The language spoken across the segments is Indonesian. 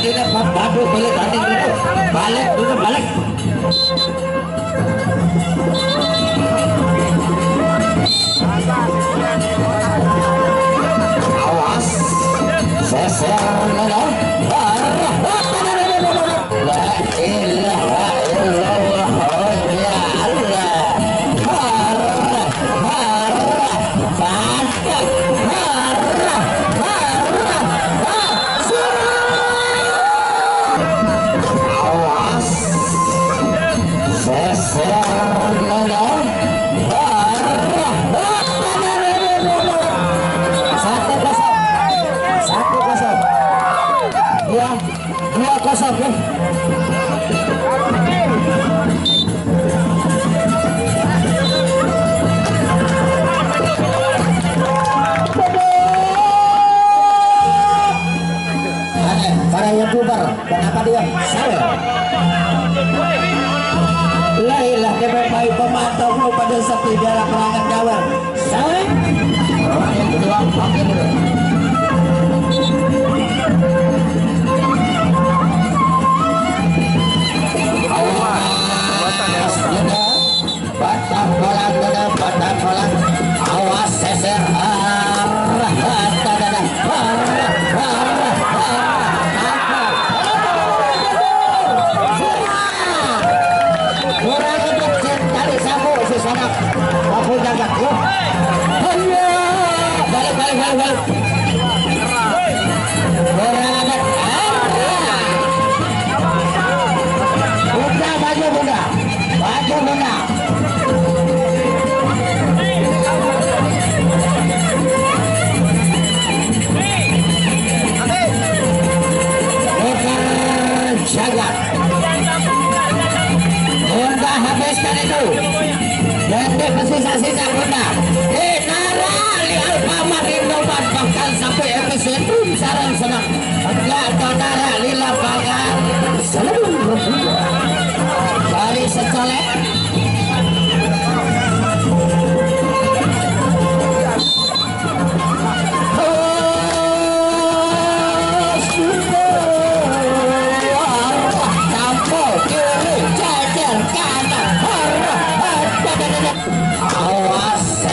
tidak padu balik tanding dulu balik dulu balik awas seser la ilaha illallah ya para youtuber kenapa dia salah lailah DPP pemantau pada sepi dalam perangan kawan salah yang kedua pakai dulu batang bola awas seser aku jaga balik bunda jaga bunda habiskan itu dan sisa-sisa bunda nara li alfamart Indomaret bakal sampai epicentrum sarang senang enggak saudara di lapangan seluruh kali secolek awas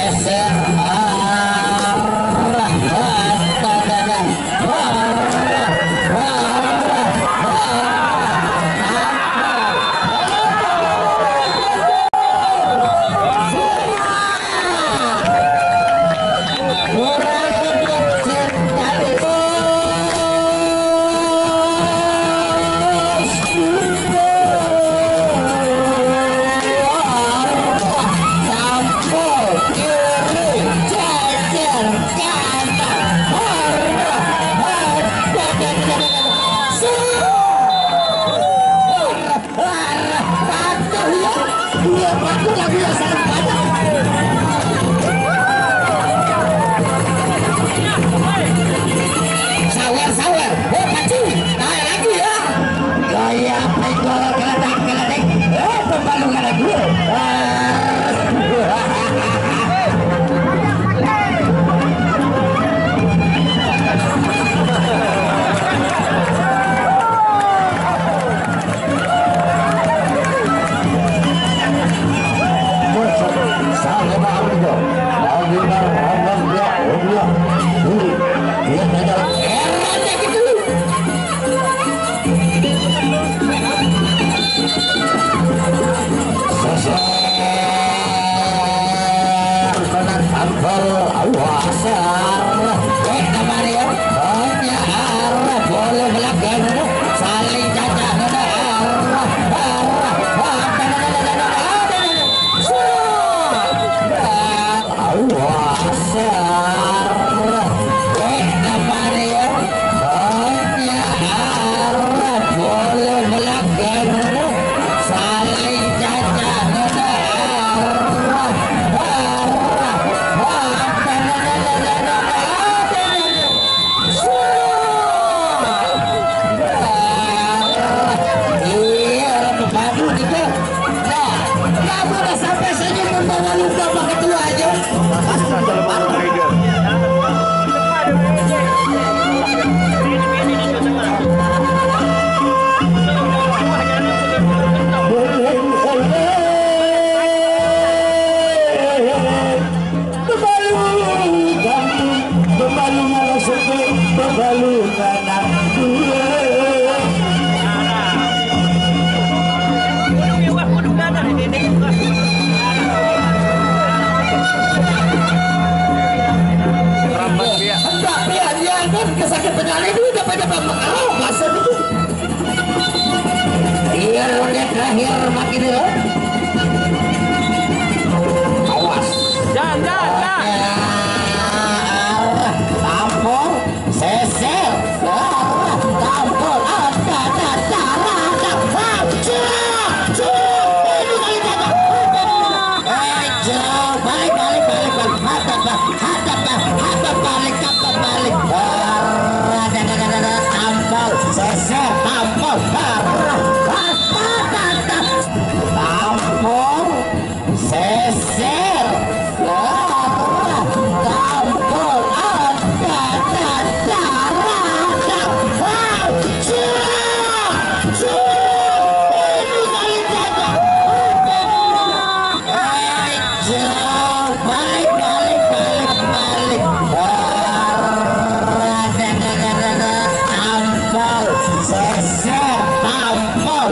seser tampol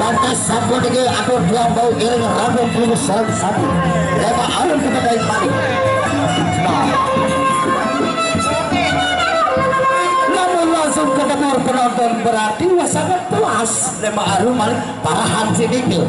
lantas sapu dege atur diam bau iring rambut pelus salam sapu lema alun kita dari balik namun langsung ke dapur penonton berarti sangat puas lema alun balik parahan sedikit